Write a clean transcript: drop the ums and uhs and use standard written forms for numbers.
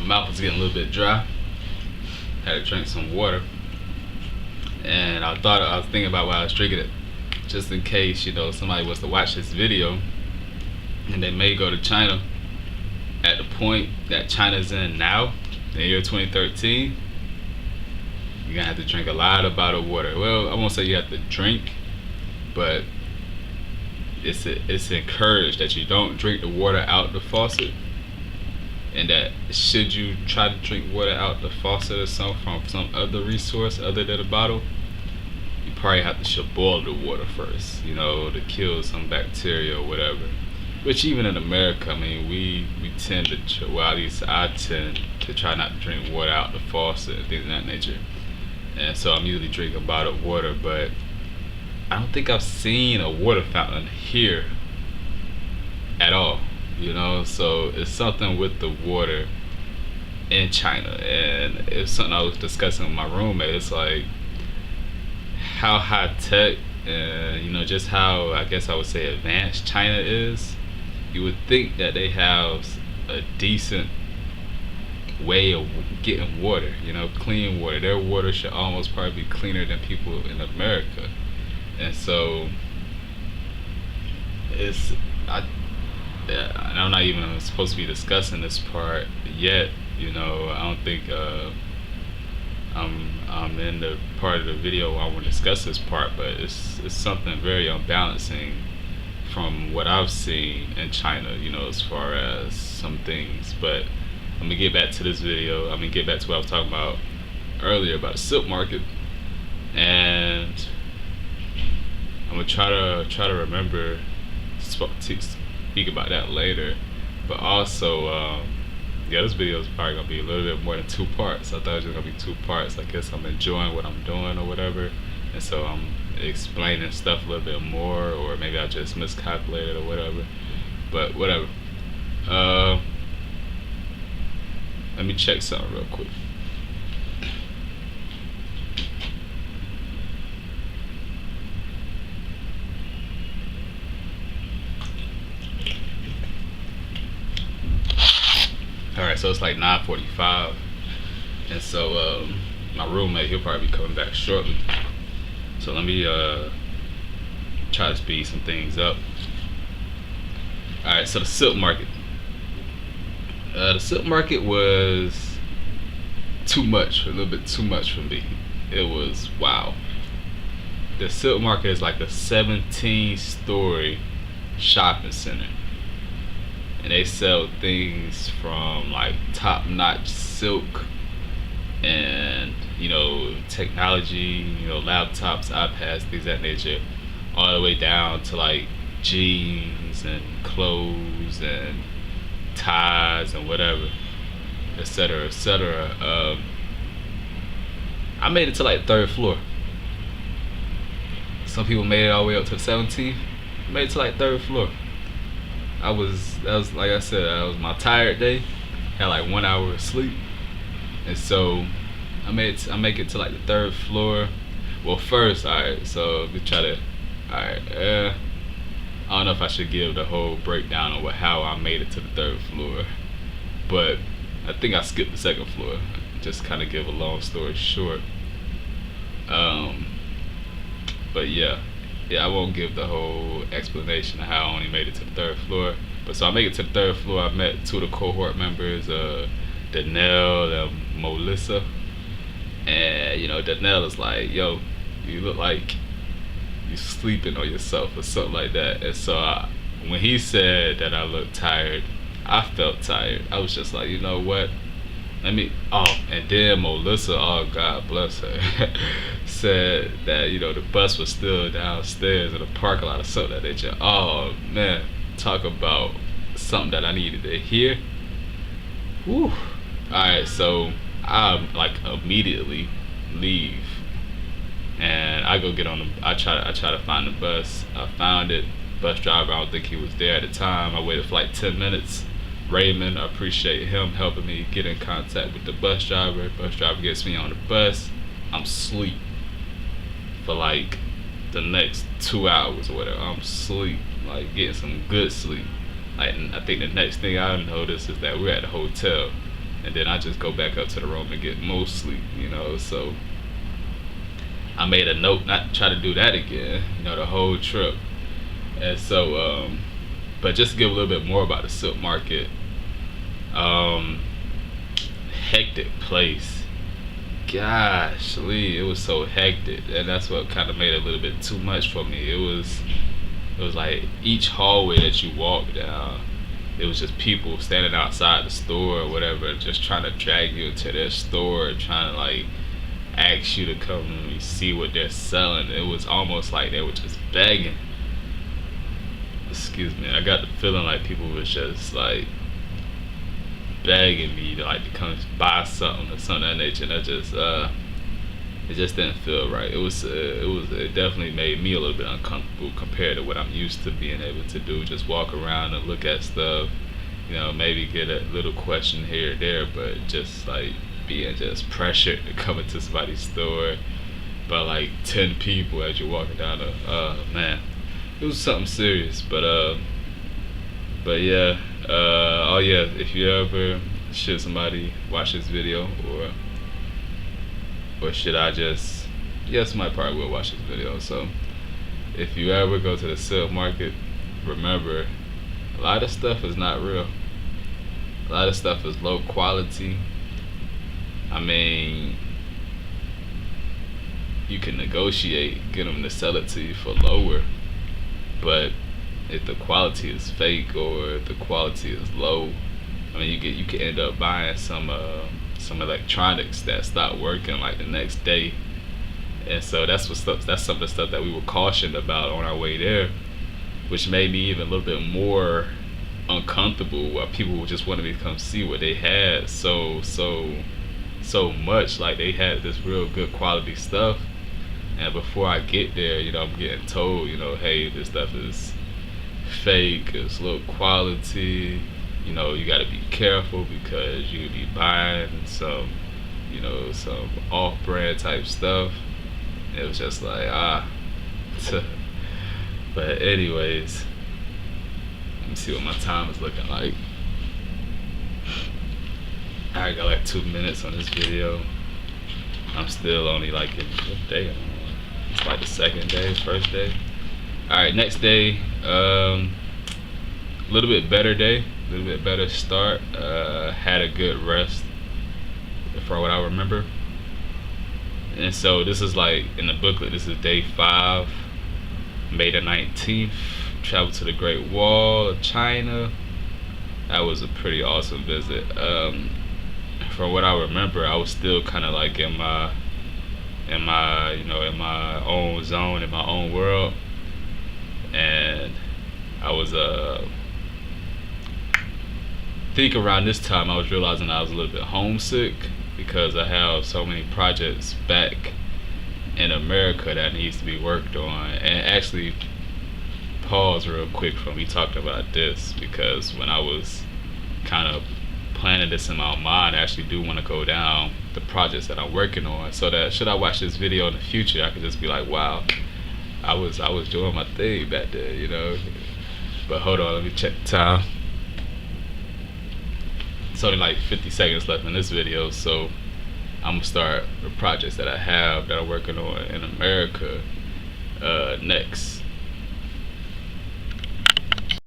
my mouth was getting a little bit dry. Had to drink some water, and I was thinking about why I was drinking it, just in case somebody was to watch this video, and they may go to China at the point that China's in now, in the year 2013. You're gonna have to drink a lot of bottled water. Well, I won't say you have to drink, but it's encouraged that you don't drink the water out the faucet, and that should you try to drink water out the faucet or from some other resource other than a bottle, you probably have to boil the water first, to kill some bacteria or whatever. Which even in America, I mean, we tend to, well, at least I tend to try not to drink water out the faucet and things of that nature. And so I'm usually drinking bottled water, but I don't think I've seen a water fountain here at all. So it's something with the water in China, and it's something I was discussing with my roommate. It's like how high tech and just how, I guess I would say, advanced China is. You would think that they have a decent way of getting water, clean water. Their water should almost probably be cleaner than people in America. And so and I'm not even supposed to be discussing this part yet. I don't think I'm in the part of the video where I want to discuss this part, but it's something very unbalancing from what I've seen in China, as far as some things. But let me get back to this video. I'm gonna get back to what I was talking about earlier about the silk market, and I'm gonna try to remember to speak about that later. But also, this video is probably gonna be a little bit more than 2 parts. I thought it was just gonna be 2 parts. I guess I'm enjoying what I'm doing or whatever, and so I'm explaining stuff a little bit more, or maybe I just miscalculated or whatever. But whatever. Let me check something real quick. Alright, so it's like 9:45, and so my roommate, he'll probably be coming back shortly. So let me try to speed some things up. Alright, so the silk market. The silk market was too much, a little bit too much for me. It was wow. The silk market is like a 17-story shopping center, and they sell things from like top-notch silk and technology, laptops, iPads, things of that nature, all the way down to like jeans and clothes and ties and whatever, etc., etc. I made it to like 3rd floor. Some people made it all the way up to the 17th. I made it to like 3rd floor. That was like I said, that was my tired day. Had like 1 hour of sleep, and so I make it to like the 3rd floor. Well, first, alright, so we try to, I don't know if I should give the whole breakdown of how I made it to the 3rd floor, but I think I skipped the 2nd floor. Just kind of give a long story short. But yeah, I won't give the whole explanation of how I only made it to the 3rd floor. But so I make it to the 3rd floor. I met 2 of the cohort members, Danelle and Melissa. And Danelle is like, yo, you look like you sleeping on yourself or something like that. And so when he said that I looked tired, I felt tired. I was just like, you know what? And then Melissa, oh God bless her, said that, the bus was still downstairs in the parking lot or something like that nature. Oh man, talk about something that I needed to hear. Whew. Alright, so I like immediately leave, and I go get on I try to find the bus. I found it. Bus driver, I don't think he was there at the time. I waited for like 10 minutes. Raymond, I appreciate him helping me get in contact with the bus driver. Bus driver gets me on the bus. I'm asleep for like the next 2 hours or whatever. I'm asleep, like getting some good sleep. Like, I think the next thing I noticed is that we're at the hotel. and then I just go back up to the room and get more sleep, you know. So I made a note not to try to do that again, you know, the whole trip. And so, but just to give a little bit more about the silk market, hectic place. Gosh, Lee, it was so hectic, and that's what kind of made it a little bit too much for me. It was like each hallway that you walk down, it was just people standing outside the store or whatever, just trying to drag you into their store, trying to like ask you to come and see what they're selling. It was almost like they were just begging. Excuse me. I got the feeling like people was just like begging me to like to come buy something or something of that nature. And that just it just didn't feel right. It definitely made me a little bit uncomfortable compared to what I'm used to being able to do. Just walk around and look at stuff, you know, maybe get a little question here or there, but just like being just pressured to come into somebody's store by like 10 people as you're walking down the man. It was something serious, but yeah, oh yeah, if you ever should somebody watch this video, or should I just, yeah, somebody probably will watch this video. So if you ever go to the silk market, remember, a lot of stuff is not real. A lot of stuff is low quality. I mean, you can negotiate, get them to sell it to you for lower, but if the quality is fake or if the quality is low, I mean, you can end up buying some electronics that stop working like the next day. And so that's some of the stuff that we were cautioned about on our way there, which made me even a little bit more uncomfortable, while people just wanted me to come see what they had so much. Like, they had this real good quality stuff, and before I get there, you know, I'm getting told, you know, hey, this stuff is fake, it's low quality, you know, you got to be careful because you could be buying some, you know, some off-brand type stuff. It was just like, but anyways, let me see what my time is looking like. I got like 2 minutes on this video. I'm still only like in what day? I don't know. It's like the second day, first day. Alright, next day, a little bit better day, a little bit better start. Had a good rest for what I remember. And so this is like in the booklet, this is day 5, May the 19th. Traveled to the Great Wall of China. That was a pretty awesome visit. From what I remember, I was still kind of like in my own zone, in my own world, and I was I think around this time I was realizing I was a little bit homesick because I have so many projects back in America that needs to be worked on. And actually, pause real quick from me talking about this, because when I was kind of planning this in my mind, I actually do want to go down the projects that I'm working on, so that should I watch this video in the future, I could just be like, wow, I was doing my thing back there, you know. But hold on, let me check the time. It's only like 50 seconds left in this video, so I'm gonna start the projects that I have that I'm working on in America next.